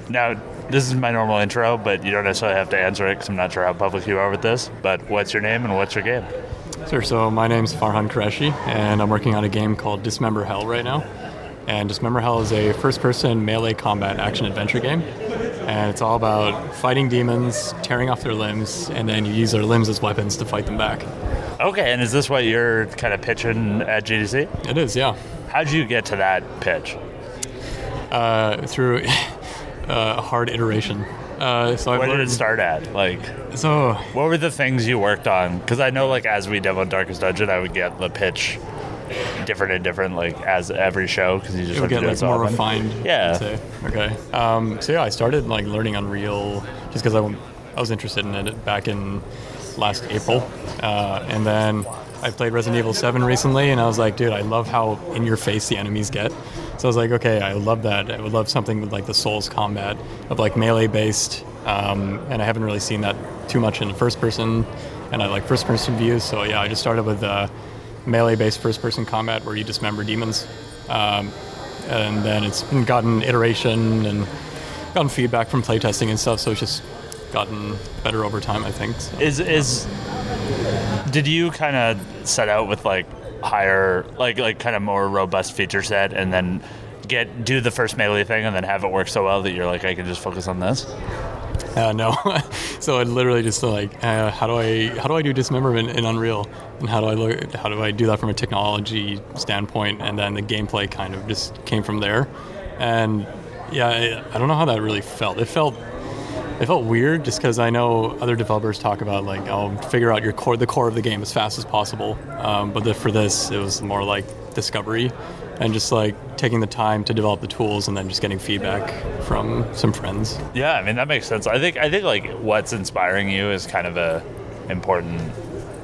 Now, this is my normal intro, but you don't necessarily have to answer it because I'm not sure how public you are with this. But what's your name and what's your game? Sure, so my name's Farhan Qureshi, and I'm working on a game called Dismember Hell right now. And Dismember Hell is a first-person melee combat action-adventure game. And it's all about fighting demons, tearing off their limbs, and then you use their limbs as weapons to fight them back. Okay, and is this what you're kind of pitching at GDC? It is, yeah. How'd you get to that pitch? Through a hard iteration. Where did it start at? What were the things you worked on? Because I know, as we demoed Darkest Dungeon, I would get the pitch different and different, as every show, because you just have to do it so more often. refined. Yeah. I'd say. Okay. I started learning Unreal just because I was interested in it back in last April, and then I played Resident Evil 7 recently, and I was like, dude, I love how in your face the enemies get. So I was like, okay, I love that. I would love something with the Souls combat of melee based, and I haven't really seen that too much in first person, and I like first person views. So yeah, I just started with melee based first person combat where you dismember demons, and then it's gotten iteration and gotten feedback from playtesting and stuff. So it's just gotten better over time, I think. So. Did you kind of set out with higher, kind of more robust feature set, and then do the first melee thing, and then have it work so well that you're I can just focus on this? No. So it literally just how do I do dismemberment in Unreal, and how do I do that from a technology standpoint, and then the gameplay kind of just came from there. And yeah, I don't know how that really felt. It felt weird just because I know other developers talk about I'll figure out the core of the game as fast as possible. But for this, it was more discovery and just taking the time to develop the tools and then just getting feedback from some friends. Yeah, I mean, that makes sense. I think what's inspiring you is kind of a important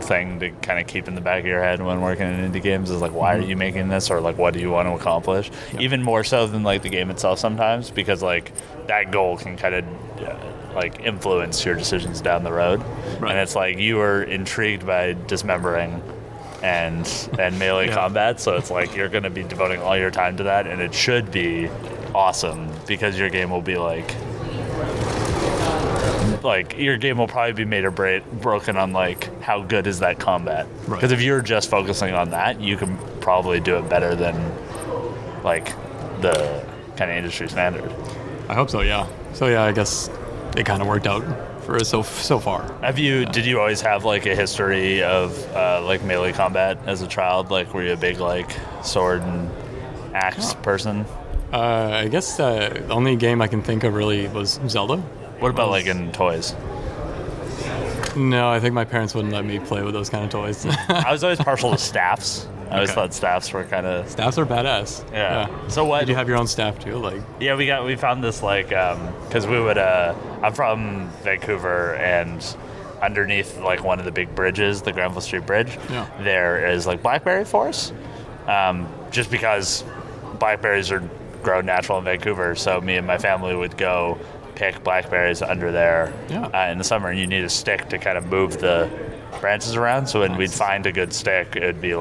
thing to kind of keep in the back of your head when working in indie games is why are you making this, or what do you want to accomplish? Yeah. Even more so than the game itself sometimes, because that goal can kind of influence your decisions down the road. Right. And it's you were intrigued by dismembering and melee combat, so it's you're going to be devoting all your time to that, and it should be awesome because your game will be your game will probably be made or broken on how good is that combat. Because if you're just focusing on that, you can probably do it better than the kind of industry standard. I hope so. Yeah. So yeah, I guess it kind of worked out for us so far. Did you always have a history of melee combat as a child? Were you a big sword and axe person? I guess the only game I can think of really was Zelda. What about in toys? No, I think my parents wouldn't let me play with those kind of toys. I was always partial to staffs. I always thought staffs were kind of... Staffs are badass. Yeah. So what... Did you have your own staff too? Yeah, we found this because we would... I'm from Vancouver, and underneath one of the big bridges, the Granville Street Bridge, there is blackberry forest. Just because blackberries are grown natural in Vancouver, so me and my family would go pick blackberries under there in the summer, and you need a stick to kind of move the branches around. So when we'd find a good stick, it would be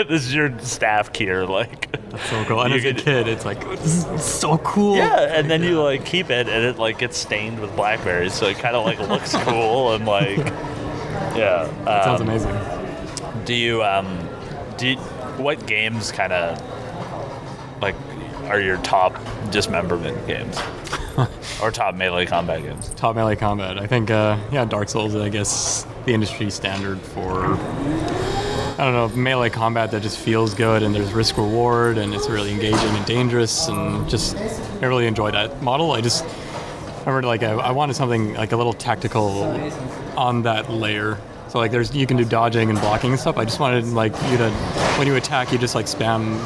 this is your staff gear. That's so cool. And as a kid, it's this is so cool. Yeah, and then you keep it, and it gets stained with blackberries, so it kind of looks cool and yeah. That sounds amazing. What games kind of are your top dismemberment games? Or top melee combat games? Top melee combat. I think, Dark Souls is, I guess, the industry standard for, melee combat that just feels good, and there's risk-reward, and it's really engaging and dangerous, and I really enjoy that model. I remember, I wanted something, a little tactical on that layer. So, you can do dodging and blocking and stuff. I just wanted, you to, when you attack, you just, spam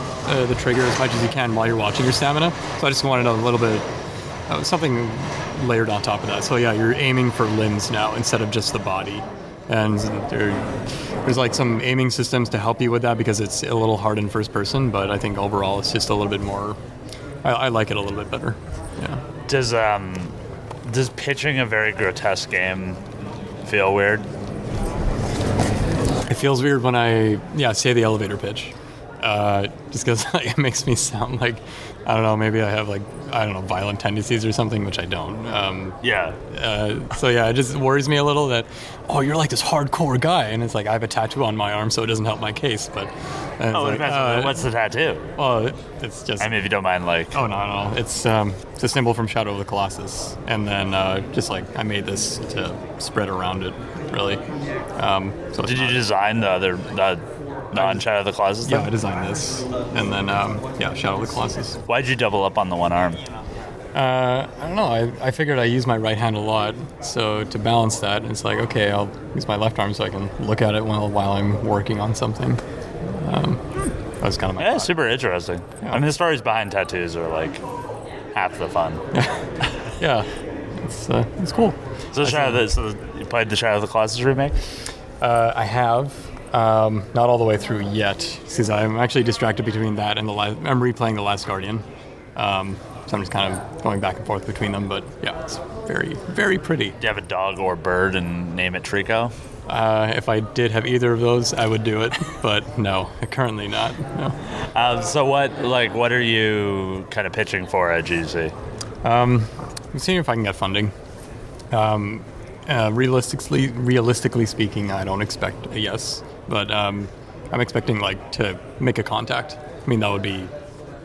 the trigger as much as you can while you're watching your stamina. So I just wanted a little bit... something layered on top of that. So yeah, you're aiming for limbs now instead of just the body. And there's some aiming systems to help you with that because it's a little hard in first person, but I think overall it's just a little bit more, I like it a little bit better. Yeah. Does pitching a very grotesque game feel weird? It feels weird when I say the elevator pitch. just because like, it makes me sound like, I don't know, maybe I have like, I don't know, violent tendencies or something, which I don't. So yeah, it just worries me a little that, oh, you're like this hardcore guy, and it's like I have a tattoo on my arm, so it doesn't help my case. But what's the tattoo? Well, it's just. I mean, if you don't mind, like. Oh no, it's a symbol from Shadow of the Colossus, and then just like I made this to spread around it, really. So did you design the non-Shadow of the Colossus thing? Yeah, I designed this, and then Shadow of the Colossus. Why'd you double up on the one arm? I don't know. I figured I use my right hand a lot, so to balance that, it's like, okay, I'll use my left arm so I can look at it while I'm working on something. That was kind of my thought. Super interesting. Yeah. I mean, the stories behind tattoos are like half the fun. Yeah, it's cool. So you played the Shadow of the Colossus remake? I have. Not all the way through yet, because I'm actually distracted between that and I'm replaying The Last Guardian. So I'm just kind of going back and forth between them, but yeah, it's very, very pretty. Do you have a dog or bird and name it Trico? If I did have either of those, I would do it, but no, currently not. No. So what are you kind of pitching for at GDC? I'm seeing if I can get funding. Realistically speaking, I don't expect a yes, but I'm expecting to make a contact. I mean, that would be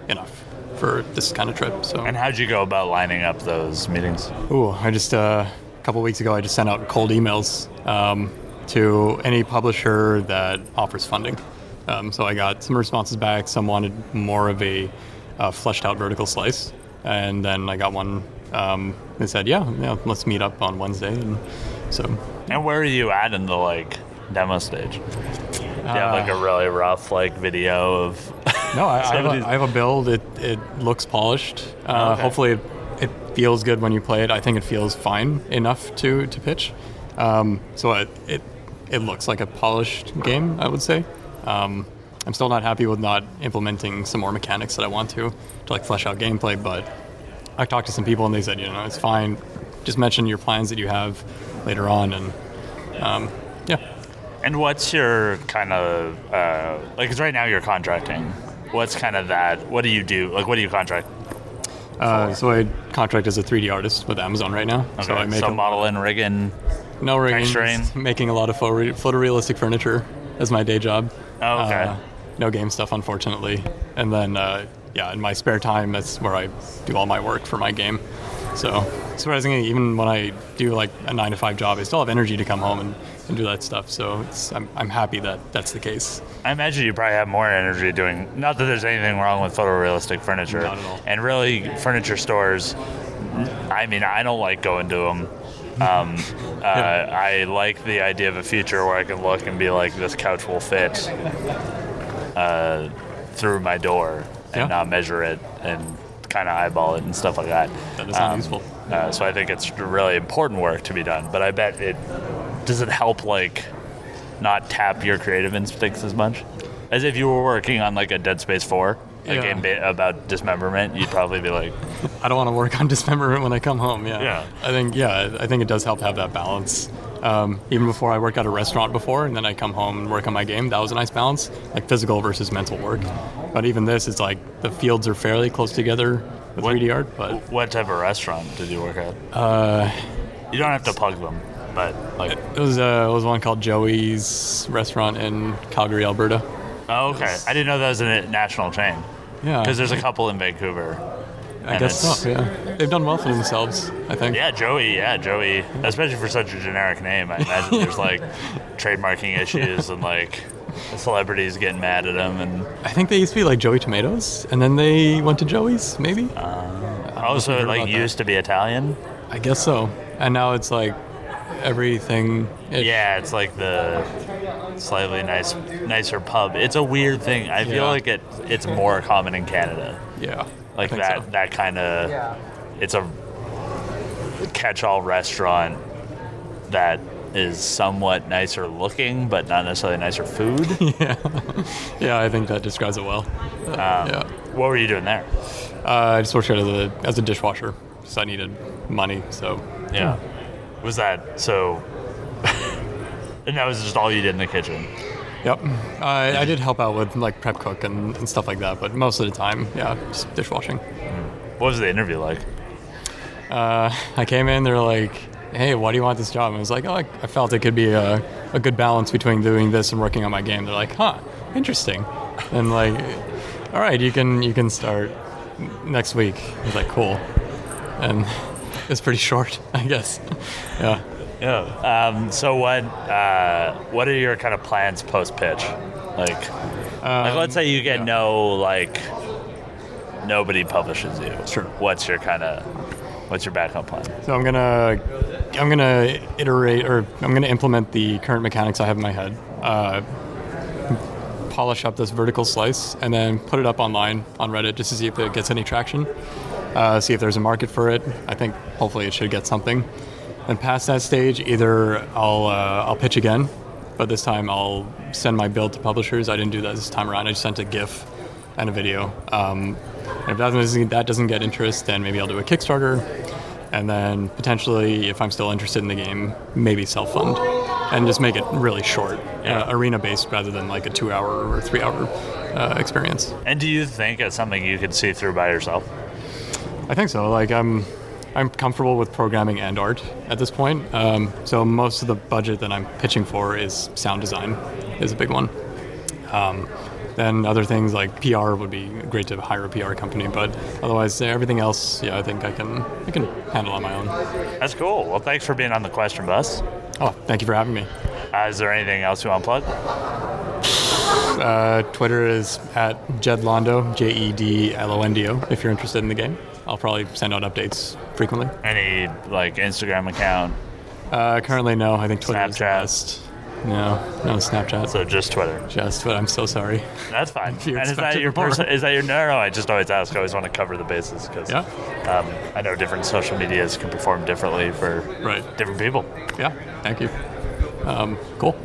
enough for this kind of trip. So. And how'd you go about lining up those meetings? I just a couple weeks ago I just sent out cold emails to any publisher that offers funding. So I got some responses back. Some wanted more of a fleshed out vertical slice, and then I got one. They said, yeah, let's meet up on Wednesday, and so. And where are you at in the demo stage? Do you have a really rough video of? No, I have a build. It looks polished. Okay. Hopefully, it feels good when you play it. I think it feels fine enough to pitch. So it looks like a polished game, I would say. I'm still not happy with not implementing some more mechanics that I want to flesh out gameplay, but I talked to some people and they said, it's fine. Just mention your plans that you have later on, and yeah. And what's your kind of because right now you're contracting. What's kind of that? What do you do? What do you contract? So I contract as a 3D artist with Amazon right now. Okay. So I make modeling, rigging. No rigging. Just making a lot of photorealistic furniture as my day job. Oh, okay. No game stuff, unfortunately. And then in my spare time, that's where I do all my work for my game. So surprisingly, even when I do a 9-to-5 job, I still have energy to come home and do that stuff. So I'm happy that that's the case. I imagine you probably have more energy doing, not that there's anything wrong with photorealistic furniture. Not at all. And really, furniture stores, I mean, I don't like going to them. I like the idea of a future where I can look and be like, this couch will fit through my door and not measure it and kind of eyeball it and stuff like that. That is not useful. So I think it's really important work to be done. But I bet does it help not tap your creative instincts as much? As if you were working on a Dead Space 4, a game about dismemberment, you'd probably be like, I don't want to work on dismemberment when I come home. Yeah. I think it does help have that balance. Even before, I worked at a restaurant before, and then I come home and work on my game. That was a nice balance, physical versus mental work. But even this, it's the fields are fairly close together with 3D art. But what type of restaurant did you work at? You don't have to plug them, but it was one called Joey's Restaurant in Calgary, Alberta. Oh, okay. I didn't know that was a national chain. Yeah. Because there's a couple in Vancouver. I guess so, yeah. They've done well for themselves, I think. Yeah, Joey, especially for such a generic name. I imagine there's trademarking issues and celebrities getting mad at them. And I think they used to be Joey Tomatoes, and then they went to Joey's, maybe? So it used to be Italian? I guess so. And now it's everything. Yeah, it's the slightly nicer pub. It's a weird thing. I feel it's more common in Canada. Yeah. That kind of, it's a catch-all restaurant that is somewhat nicer looking, but not necessarily nicer food. Yeah, I think that describes it well. What were you doing there? I just worked as a dishwasher, so I needed money. So was that so? And that was just all you did in the kitchen. Yep. I did help out with like prep cook and stuff like that, but most of the time, yeah, just dishwashing. What was the interview like? I came in, they're like, hey, why do you want this job? And I was like, oh, I felt it could be a good balance between doing this and working on my game. They're like, huh, interesting. And like, all right, you can start next week. I was like, cool. And it's pretty short, I guess. Yeah. Yeah. So what are your kind of plans post pitch? Like let's say you get nobody publishes you. Sure. What's your backup plan? So I'm gonna iterate, or I'm gonna implement the current mechanics I have in my head. Polish up this vertical slice and then put it up online on Reddit just to see if it gets any traction. See if there's a market for it. I think hopefully it should get something. And past that stage, either I'll pitch again, but this time I'll send my build to publishers. I didn't do that this time around. I just sent a GIF and a video. And if that doesn't get interest, then maybe I'll do a Kickstarter. And then potentially, if I'm still interested in the game, maybe self-fund. And just make it really short, arena-based rather than like a 2-hour or 3-hour experience. And do you think it's something you could see through by yourself? I think so. Like I'm comfortable with programming and art at this point. So most of the budget that I'm pitching for is sound design, is a big one. Then other things like PR would be great to hire a PR company, but otherwise everything else, I think I can handle on my own. That's cool. Well, thanks for being on the Question Bus. Oh, thank you for having me. Is there anything else you want to plug? Twitter is at Jedlondo, JEDLONDO, if you're interested in the game. I'll probably send out updates frequently. Any Instagram account? Currently, no. I think Twitter is the Snapchat? best. No Snapchat. So just Twitter. But I'm so sorry. That's fine. You And is that expected your more. person? Is that your? No. I just always ask. I always want to cover the bases because I know different social medias can perform differently for different people. Yeah. Thank you. Cool.